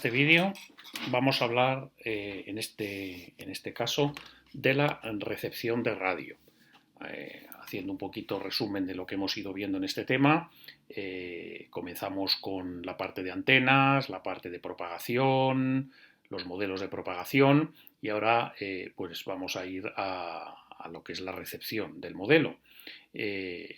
Este vídeo vamos a hablar en este caso de la recepción de radio. Haciendo un poquito resumen de lo que hemos ido viendo en este tema, comenzamos con la parte de antenas, la parte de propagación, los modelos de propagación y ahora pues vamos a ir a lo que es la recepción del modelo.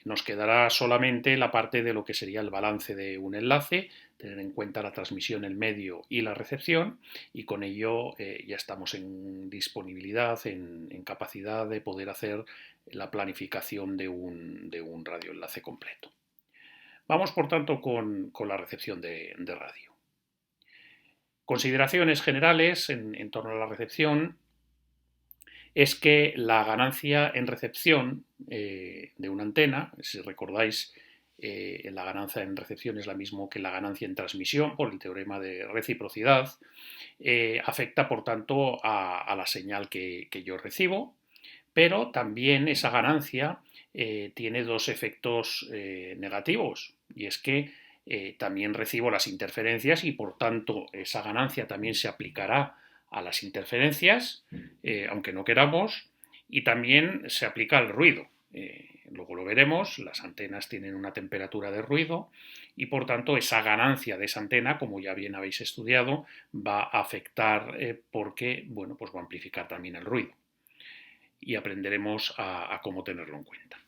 Nos quedará solamente la parte de lo que sería el balance de un enlace, tener en cuenta la transmisión, el medio y la recepción, y con ello ya estamos en disponibilidad, en capacidad de poder hacer la planificación de un radioenlace completo. Vamos, por tanto, con la recepción de radio. Consideraciones generales en torno a la recepción es que la ganancia en recepción de una antena, si recordáis, la ganancia en recepción es la misma que la ganancia en transmisión por el teorema de reciprocidad, afecta por tanto a la señal que yo recibo, pero también esa ganancia tiene dos efectos negativos, y es que también recibo las interferencias y por tanto esa ganancia también se aplicará a las interferencias, aunque no queramos, y también se aplica al ruido. Luego lo veremos, las antenas tienen una temperatura de ruido y por tanto esa ganancia de esa antena, como ya bien habéis estudiado, va a afectar porque bueno, pues va a amplificar también el ruido. Y aprenderemos a cómo tenerlo en cuenta.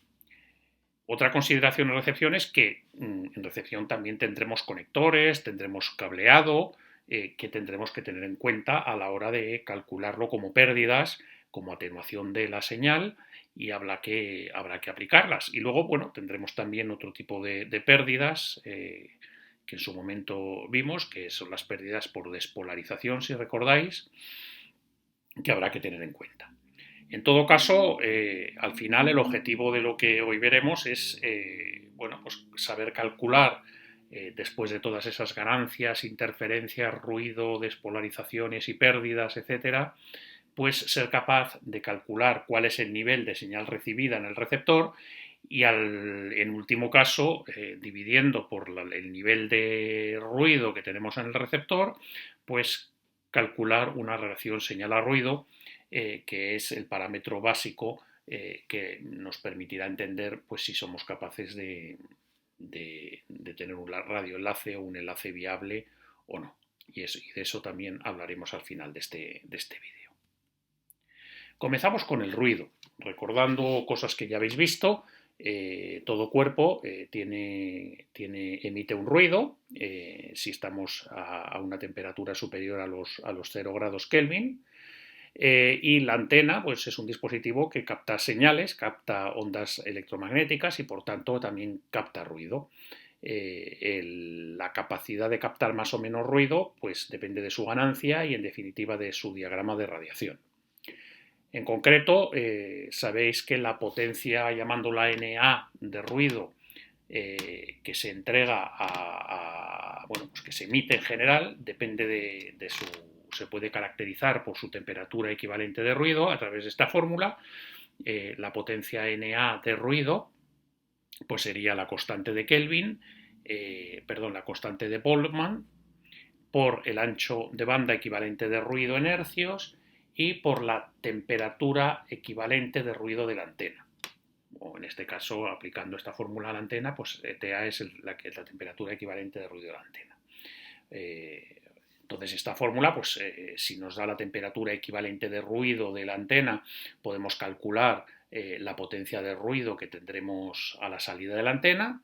Otra consideración en recepción es que en recepción también tendremos conectores, tendremos cableado, que tendremos que tener en cuenta a la hora de calcularlo como pérdidas, como atenuación de la señal, y habrá que aplicarlas. Y luego, bueno, tendremos también otro tipo de pérdidas que en su momento vimos, que son las pérdidas por despolarización, si recordáis, que habrá que tener en cuenta. En todo caso, al final el objetivo de lo que hoy veremos es bueno, pues saber calcular después de todas esas ganancias, interferencias, ruido, despolarizaciones y pérdidas, etcétera, pues ser capaz de calcular cuál es el nivel de señal recibida en el receptor y en último caso, dividiendo por el nivel de ruido que tenemos en el receptor, pues calcular una relación señal a ruido, que es el parámetro básico que nos permitirá entender pues, si somos capaces de tener un radioenlace o un enlace viable o no. Y de eso también hablaremos al final de este vídeo. Comenzamos con el ruido, recordando cosas que ya habéis visto. Todo cuerpo emite un ruido si estamos a una temperatura superior a los 0 grados Kelvin. Y la antena pues, es un dispositivo que capta señales, capta ondas electromagnéticas y por tanto también capta ruido. La capacidad de captar más o menos ruido pues, depende de su ganancia y en definitiva de su diagrama de radiación. En concreto, sabéis que la potencia, llamándola NA de ruido, que se entrega bueno, pues que se emite en general, depende de su... se puede caracterizar por su temperatura equivalente de ruido a través de esta fórmula. La potencia NA de ruido pues sería la constante de Kelvin, la constante de Boltzmann, por el ancho de banda equivalente de ruido en hercios y por la temperatura equivalente de ruido de la antena. O en este caso, aplicando esta fórmula a la antena, pues TA es la temperatura equivalente de ruido de la antena. Entonces, esta fórmula, pues si nos da la temperatura equivalente de ruido de la antena, podemos calcular la potencia de ruido que tendremos a la salida de la antena.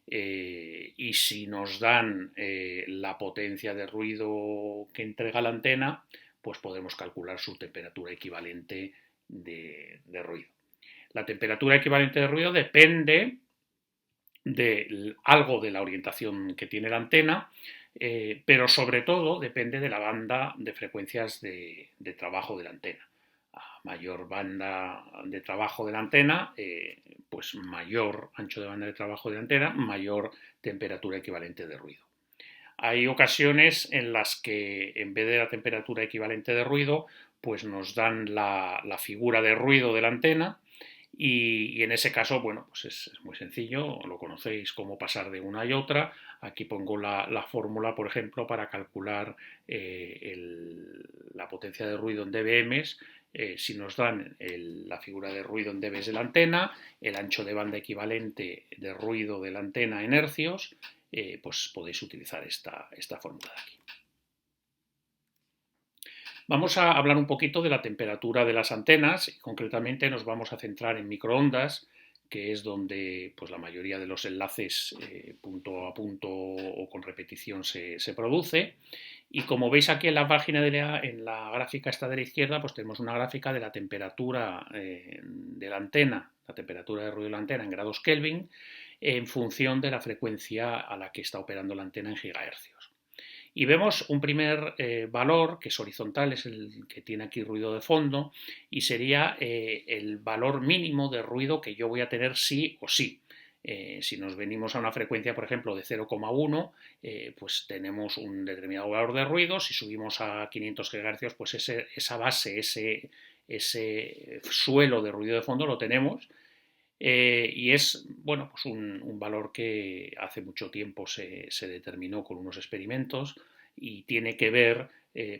Y si nos dan la potencia de ruido que entrega la antena, pues podemos calcular su temperatura equivalente de ruido. La temperatura equivalente de ruido depende de algo de la orientación que tiene la antena, pero sobre todo depende de la banda de frecuencias de trabajo de la antena. A mayor banda de trabajo de la antena, pues mayor ancho de banda de trabajo de la antena, mayor temperatura equivalente de ruido. Hay ocasiones en las que en vez de la temperatura equivalente de ruido, pues nos dan la figura de ruido de la antena Y en ese caso, bueno, pues es muy sencillo, lo conocéis cómo pasar de una y otra. Aquí pongo la fórmula, por ejemplo, para calcular la potencia de ruido en dBms. Si nos dan la figura de ruido en dBs de la antena, el ancho de banda equivalente de ruido de la antena en hercios, pues podéis utilizar esta fórmula de aquí. Vamos a hablar un poquito de la temperatura de las antenas y concretamente nos vamos a centrar en microondas, que es donde pues, la mayoría de los enlaces punto a punto o con repetición se produce. Y como veis aquí en la página en la gráfica esta de la izquierda, pues tenemos una gráfica de la temperatura de la antena, la temperatura de ruido de la antena en grados Kelvin, en función de la frecuencia a la que está operando la antena en gigahercios. Y vemos un primer valor, que es horizontal, es el que tiene aquí ruido de fondo, y sería el valor mínimo de ruido que yo voy a tener sí o sí. Si nos venimos a una frecuencia, por ejemplo, de 0,1, pues tenemos un determinado valor de ruido. Si subimos a 500 GHz, pues esa base, ese suelo de ruido de fondo lo tenemos. Y es bueno, pues un valor que hace mucho tiempo se determinó con unos experimentos y tiene que ver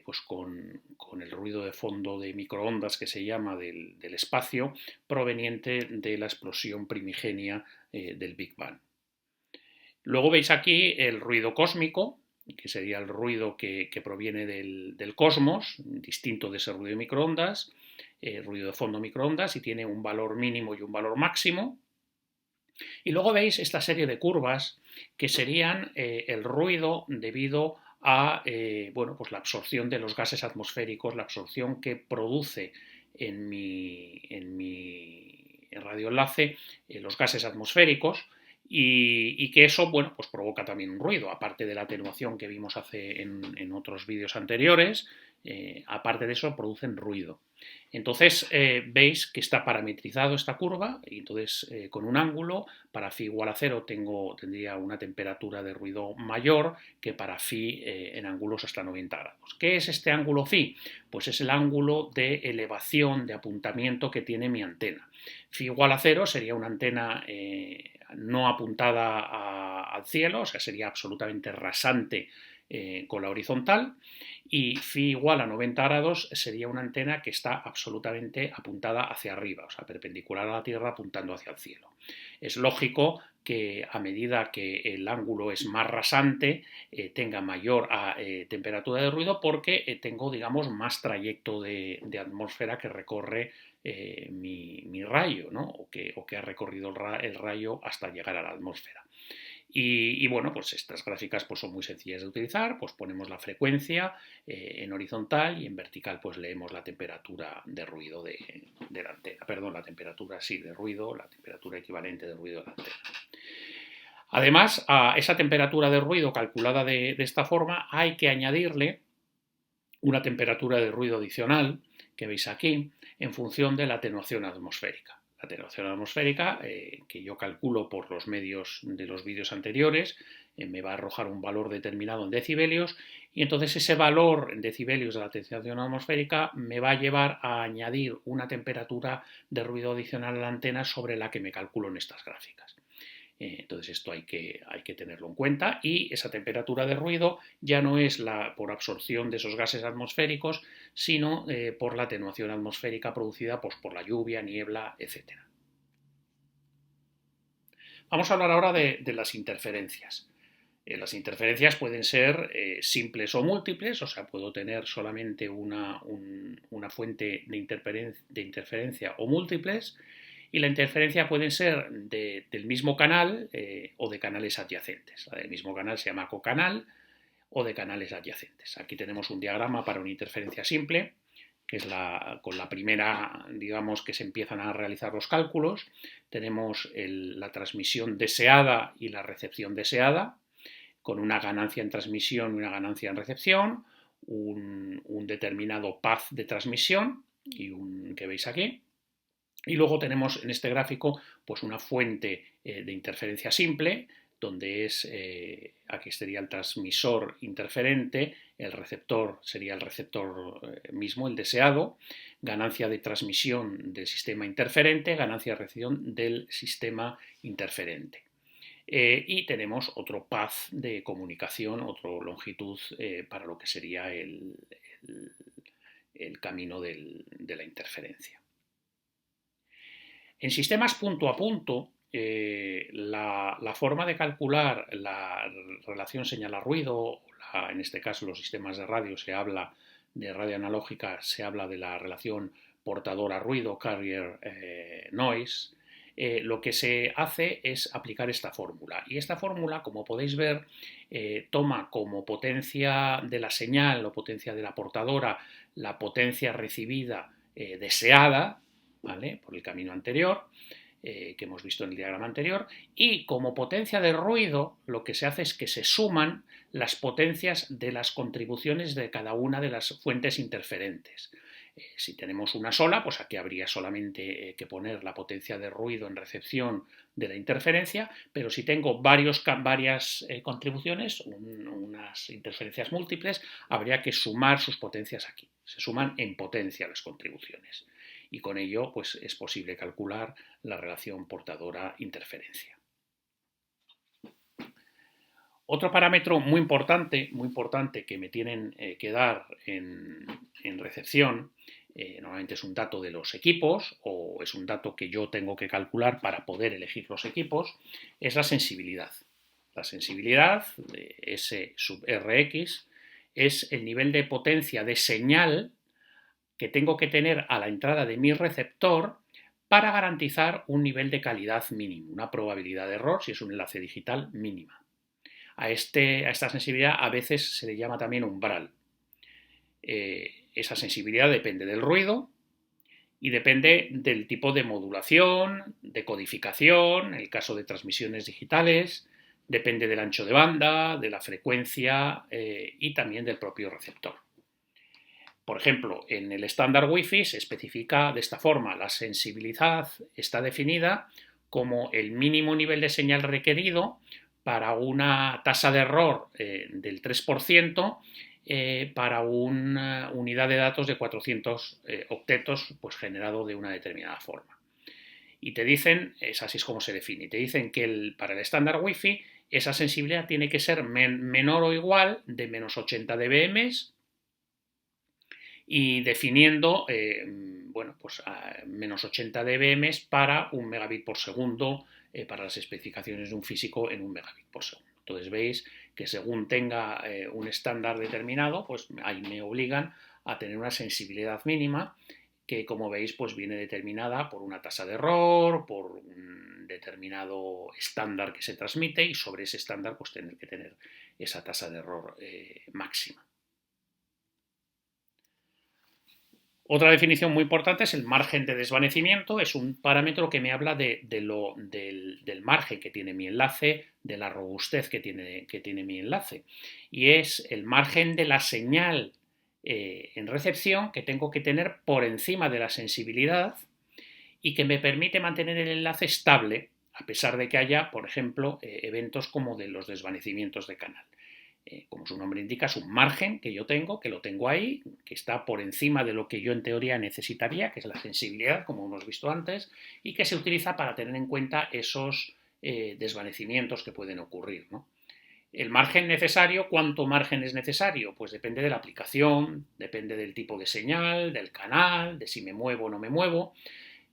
pues con el ruido de fondo de microondas que se llama del espacio proveniente de la explosión primigenia del Big Bang. Luego veis aquí el ruido cósmico, que sería el ruido que proviene del cosmos, distinto de ese ruido de microondas, ruido de fondo microondas, y tiene un valor mínimo y un valor máximo. Y luego veis esta serie de curvas que serían el ruido debido a bueno, pues la absorción de los gases atmosféricos, la absorción que produce en mi radioenlace los gases atmosféricos, y que eso, bueno, pues provoca también un ruido, aparte de la atenuación que vimos en otros vídeos anteriores, aparte de eso producen ruido. Entonces veis que está parametrizado esta curva y entonces con un ángulo para phi igual a 0 tendría una temperatura de ruido mayor que para phi en ángulos hasta 90 grados. ¿Qué es este ángulo phi? Pues es el ángulo de elevación, de apuntamiento que tiene mi antena. Phi igual a 0 sería una antena no apuntada al cielo, o sea, sería absolutamente rasante con la horizontal, y phi igual a 90 grados sería una antena que está absolutamente apuntada hacia arriba, o sea, perpendicular a la Tierra apuntando hacia el cielo. Es lógico que a medida que el ángulo es más rasante tenga mayor temperatura de ruido porque tengo, digamos, más trayecto de atmósfera que recorre mi rayo, ¿no? o que ha recorrido el rayo hasta llegar a la atmósfera. Y bueno, pues estas gráficas pues son muy sencillas de utilizar, pues ponemos la frecuencia en horizontal y en vertical pues leemos la temperatura de ruido de la antena, perdón, la temperatura sí de ruido, la temperatura equivalente de ruido de la antena. Además, a esa temperatura de ruido calculada de esta forma hay que añadirle una temperatura de ruido adicional, que veis aquí, en función de la atenuación atmosférica. La atenuación atmosférica, que yo calculo por los medios de los vídeos anteriores, me va a arrojar un valor determinado en decibelios, y entonces ese valor en decibelios de la atenuación atmosférica me va a llevar a añadir una temperatura de ruido adicional a la antena sobre la que me calculo en estas gráficas. Entonces esto hay que tenerlo en cuenta, y esa temperatura de ruido ya no es por absorción de esos gases atmosféricos, sino por la atenuación atmosférica producida pues, por la lluvia, niebla, etc. Vamos a hablar ahora de las interferencias. Las interferencias pueden ser simples o múltiples, o sea, puedo tener solamente una fuente de interferencia o múltiples. Y la interferencia puede ser del mismo canal o de canales adyacentes. La del mismo canal se llama cocanal, o de canales adyacentes. Aquí tenemos un diagrama para una interferencia simple, que es con la primera, digamos, que se empiezan a realizar los cálculos. Tenemos la transmisión deseada y la recepción deseada, con una ganancia en transmisión y una ganancia en recepción, un determinado path de transmisión, que veis aquí. Y luego tenemos en este gráfico pues una fuente de interferencia simple, donde aquí sería el transmisor interferente el receptor sería el receptor mismo, el deseado, ganancia de transmisión del sistema interferente, ganancia de recepción del sistema interferente. Y tenemos otro path de comunicación, otra longitud para lo que sería el camino de la interferencia. En sistemas punto a punto, la forma de calcular la relación señal-ruido, en este caso los sistemas de radio se habla de radio analógica, se habla de la relación portadora-ruido, carrier noise. Lo que se hace es aplicar esta fórmula. Y esta fórmula, como podéis ver, toma como potencia de la señal o potencia de la portadora la potencia recibida deseada, ¿vale?, por el camino anterior, que hemos visto en el diagrama anterior, y como potencia de ruido lo que se hace es que se suman las potencias de las contribuciones de cada una de las fuentes interferentes. Si tenemos una sola, pues aquí habría solamente que poner la potencia de ruido en recepción de la interferencia, pero si tengo varias contribuciones, unas interferencias múltiples, habría que sumar sus potencias aquí. Se suman en potencia las contribuciones. Y con ello pues, es posible calcular la relación portadora-interferencia. Otro parámetro muy importante que me tienen que dar en recepción, normalmente es un dato de los equipos o es un dato que yo tengo que calcular para poder elegir los equipos, es la sensibilidad. La sensibilidad de S sub Rx es el nivel de potencia de señal que tengo que tener a la entrada de mi receptor para garantizar un nivel de calidad mínimo, una probabilidad de error si es un enlace digital mínima. A esta sensibilidad a veces se le llama también umbral. Esa sensibilidad depende del ruido y depende del tipo de modulación, de codificación, en el caso de transmisiones digitales, depende del ancho de banda, de la frecuencia y también del propio receptor. Por ejemplo, en el estándar Wi-Fi se especifica de esta forma: la sensibilidad está definida como el mínimo nivel de señal requerido para una tasa de error del 3% para una unidad de datos de 400 octetos pues, generado de una determinada forma. Y te dicen, es así es como se define, te dicen que para el estándar Wi-Fi esa sensibilidad tiene que ser menor o igual de menos 80 dBm y definiendo pues menos 80 dBm para 1 megabit por segundo para las especificaciones de un físico en 1 megabit por segundo. Entonces veis que según tenga un estándar determinado, pues ahí me obligan a tener una sensibilidad mínima que, como veis, pues viene determinada por una tasa de error, por un determinado estándar que se transmite y sobre ese estándar pues tener que tener esa tasa de error máxima. Otra definición muy importante es el margen de desvanecimiento. Es un parámetro que me habla del margen que tiene mi enlace, de la robustez que tiene mi enlace. Y es el margen de la señal en recepción que tengo que tener por encima de la sensibilidad y que me permite mantener el enlace estable a pesar de que haya, por ejemplo, eventos como de los desvanecimientos de canal. Como su nombre indica, es un margen que yo tengo, que lo tengo ahí, que está por encima de lo que yo en teoría necesitaría, que es la sensibilidad, como hemos visto antes, y que se utiliza para tener en cuenta esos desvanecimientos que pueden ocurrir, ¿no? El margen necesario, ¿cuánto margen es necesario? Pues depende de la aplicación, depende del tipo de señal, del canal, de si me muevo o no me muevo.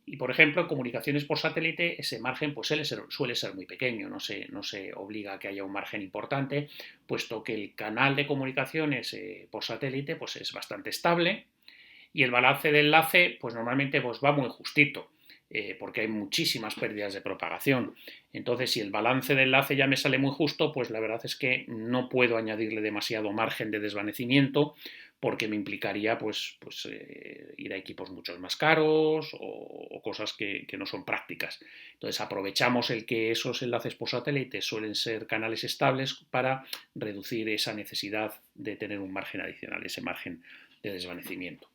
Y, por ejemplo, en comunicaciones por satélite ese margen pues, suele ser muy pequeño, no se obliga a que haya un margen importante, puesto que el canal de comunicaciones por satélite pues, es bastante estable y el balance de enlace pues, normalmente pues, va muy justito, porque hay muchísimas pérdidas de propagación. Entonces, si el balance de enlace ya me sale muy justo, pues la verdad es que no puedo añadirle demasiado margen de desvanecimiento, porque me implicaría ir a equipos mucho más caros o cosas que no son prácticas. Entonces aprovechamos el que esos enlaces por satélite suelen ser canales estables para reducir esa necesidad de tener un margen adicional, ese margen de desvanecimiento.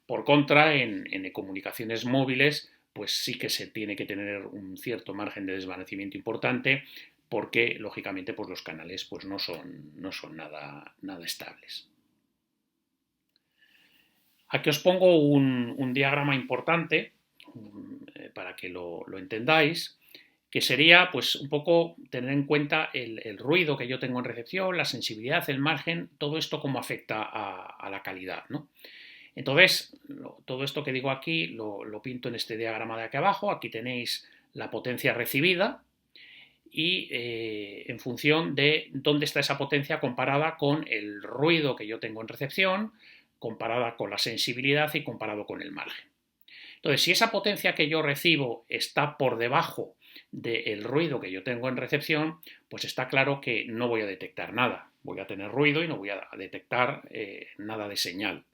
Por contra, en comunicaciones móviles, pues sí que se tiene que tener un cierto margen de desvanecimiento importante, porque lógicamente pues los canales pues no son nada estables. Aquí os pongo un diagrama importante para que lo entendáis, que sería pues un poco tener en cuenta el ruido que yo tengo en recepción, la sensibilidad, el margen, todo esto cómo afecta a la calidad, ¿no? Entonces, todo esto que digo aquí lo pinto en este diagrama de aquí abajo. Aquí tenéis la potencia recibida y en función de dónde está esa potencia comparada con el ruido que yo tengo en recepción, comparada con la sensibilidad y comparado con el margen. Entonces, si esa potencia que yo recibo está por debajo del ruido que yo tengo en recepción, pues está claro que no voy a detectar nada. Voy a tener ruido y no voy a detectar nada de señal.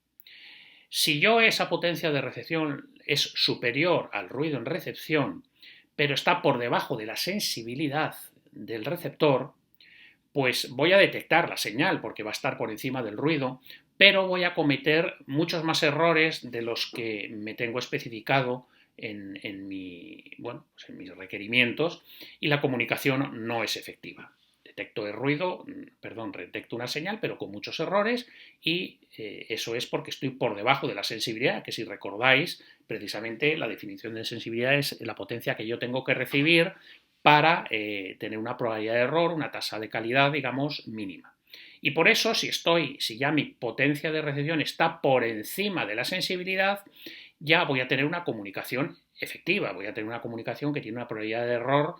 Si yo esa potencia de recepción es superior al ruido en recepción, pero está por debajo de la sensibilidad del receptor, pues voy a detectar la señal porque va a estar por encima del ruido, pero voy a cometer muchos más errores de los que me tengo especificado en pues en mis requerimientos, y la comunicación no es efectiva. Detecto el ruido, detecto una señal, pero con muchos errores, y eso es porque estoy por debajo de la sensibilidad, que si recordáis, precisamente la definición de sensibilidad es la potencia que yo tengo que recibir para tener una probabilidad de error, una tasa de calidad, digamos, mínima. Y por eso, si ya mi potencia de recepción está por encima de la sensibilidad, ya voy a tener una comunicación efectiva, voy a tener una comunicación que tiene una probabilidad de error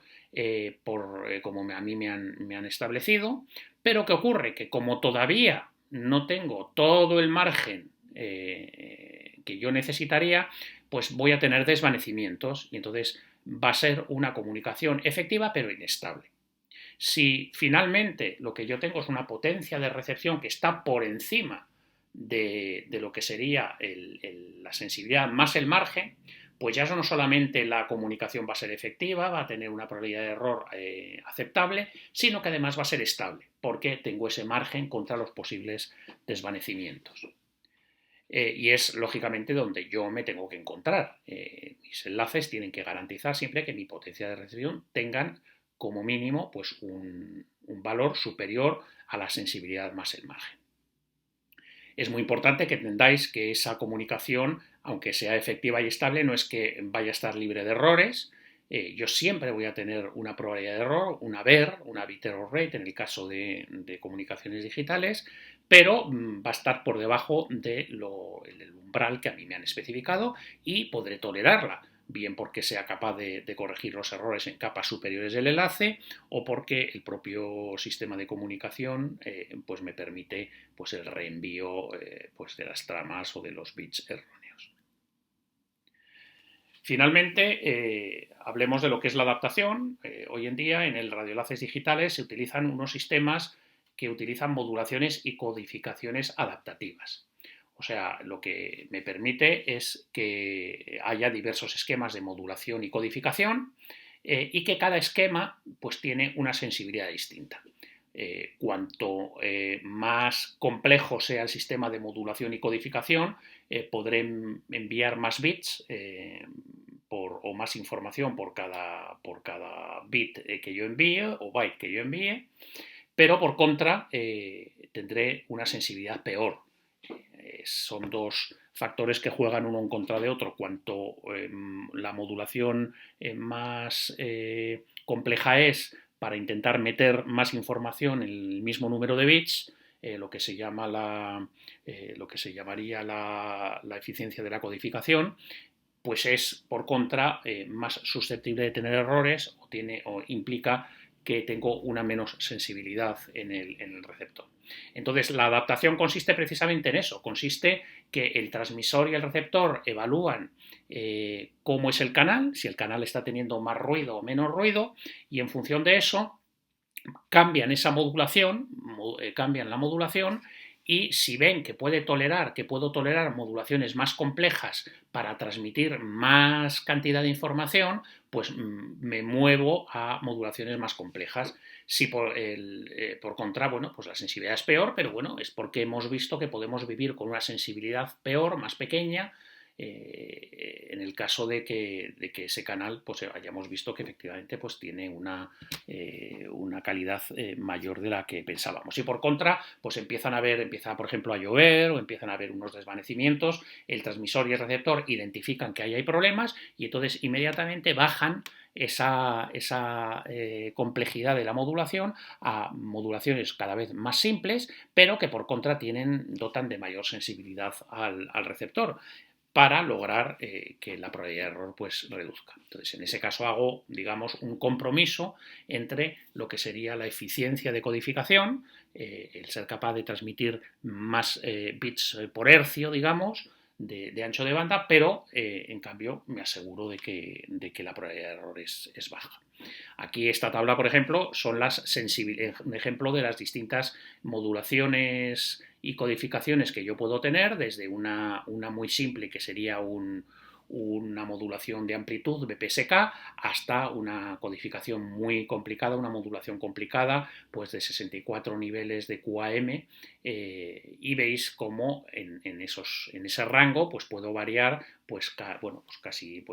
como a mí me han establecido. Pero ¿qué ocurre? Que como todavía no tengo todo el margen que yo necesitaría, pues voy a tener desvanecimientos, y entonces va a ser una comunicación efectiva pero inestable. Si finalmente lo que yo tengo es una potencia de recepción que está por encima de lo que sería la sensibilidad más el margen, pues ya no solamente la comunicación va a ser efectiva, va a tener una probabilidad de error aceptable, sino que además va a ser estable, porque tengo ese margen contra los posibles desvanecimientos. Y es lógicamente donde yo me tengo que encontrar. Mis enlaces tienen que garantizar siempre que mi potencia de recepción tengan como mínimo pues un valor superior a la sensibilidad más el margen. Es muy importante que entendáis que esa comunicación, aunque sea efectiva y estable, no es que vaya a estar libre de errores. Yo siempre voy a tener una probabilidad de error, una BER, una bit error rate en el caso de comunicaciones digitales, pero va a estar por debajo del umbral que a mí me han especificado, y podré tolerarla, bien porque sea capaz de corregir los errores en capas superiores del enlace, o porque el propio sistema de comunicación pues me permite pues el reenvío pues de las tramas o de los bits erróneos. Finalmente, hablemos de lo que es la adaptación. Hoy en día en el radioenlaces digitales se utilizan unos sistemas que utilizan modulaciones y codificaciones adaptativas. O sea, lo que me permite es que haya diversos esquemas de modulación y codificación, y que cada esquema pues tiene una sensibilidad distinta. Cuanto más complejo sea el sistema de modulación y codificación, podré enviar más bits o más información por cada bit que yo envíe o byte que yo envíe, pero por contra tendré una sensibilidad peor. Son dos factores que juegan uno en contra de otro. Cuanto la modulación más compleja es, para intentar meter más información en el mismo número de bits, lo que se llamaría la eficiencia de la codificación, pues es por contra más susceptible de tener errores, o implica que tengo una menos sensibilidad en el receptor. Entonces, la adaptación consiste precisamente en eso, consiste que el transmisor y el receptor evalúan cómo es el canal, si el canal está teniendo más ruido o menos ruido, y en función de eso cambian la modulación, y si ven que puedo tolerar modulaciones más complejas para transmitir más cantidad de información, pues me muevo a modulaciones más complejas. Si por contra, bueno, pues la sensibilidad es peor, pero bueno, es porque hemos visto que podemos vivir con una sensibilidad peor, más pequeña, en el caso de que ese canal pues hayamos visto que efectivamente pues tiene una calidad mayor de la que pensábamos. Y por contra, pues empieza por ejemplo a llover o empiezan a haber unos desvanecimientos, el transmisor y el receptor identifican que ahí hay problemas y entonces inmediatamente bajan esa complejidad de la modulación a modulaciones cada vez más simples, pero que por contra dotan de mayor sensibilidad al receptor para lograr que la probabilidad de error pues reduzca. Entonces, en ese caso hago, digamos, un compromiso entre lo que sería la eficiencia de codificación, el ser capaz de transmitir más bits por hercio, digamos, de ancho de banda, pero en cambio me aseguro de que la probabilidad de error es baja. Aquí esta tabla, por ejemplo, son un ejemplo de las distintas modulaciones y codificaciones que yo puedo tener, desde una muy simple que sería una modulación de amplitud BPSK hasta una codificación muy complicada, una modulación complicada pues de 64 niveles de QAM y veis cómo en ese rango pues puedo variar pues casi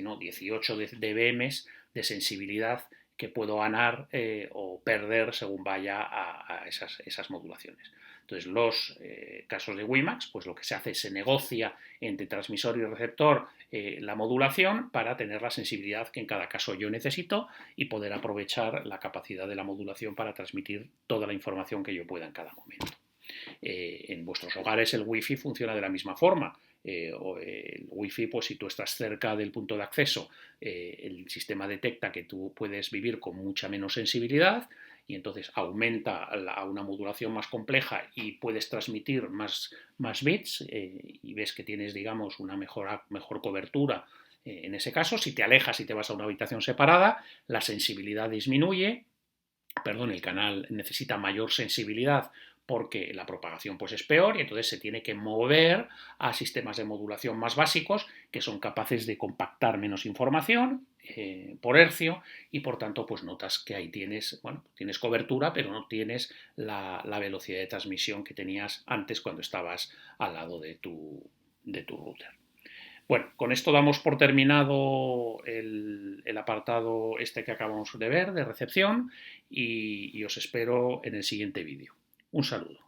no 18 dBm de sensibilidad que puedo ganar o perder según vaya a esas modulaciones. Entonces, los casos de WiMAX, pues lo que se hace es se negocia entre transmisor y receptor la modulación para tener la sensibilidad que en cada caso yo necesito y poder aprovechar la capacidad de la modulación para transmitir toda la información que yo pueda en cada momento. En vuestros hogares el Wi-Fi funciona de la misma forma. El Wi-Fi, pues si tú estás cerca del punto de acceso, el sistema detecta que tú puedes vivir con mucha menos sensibilidad y entonces aumenta a una modulación más compleja y puedes transmitir más bits y ves que tienes, digamos, una mejor cobertura. En ese caso, si te alejas y te vas a una habitación separada, la sensibilidad disminuye, el canal necesita mayor sensibilidad porque la propagación pues es peor y entonces se tiene que mover a sistemas de modulación más básicos que son capaces de compactar menos información por hercio y por tanto pues notas que ahí tienes cobertura pero no tienes la velocidad de transmisión que tenías antes cuando estabas al lado de tu router. Bueno, con esto damos por terminado el apartado este que acabamos de ver, de recepción, y os espero en el siguiente vídeo. Un saludo.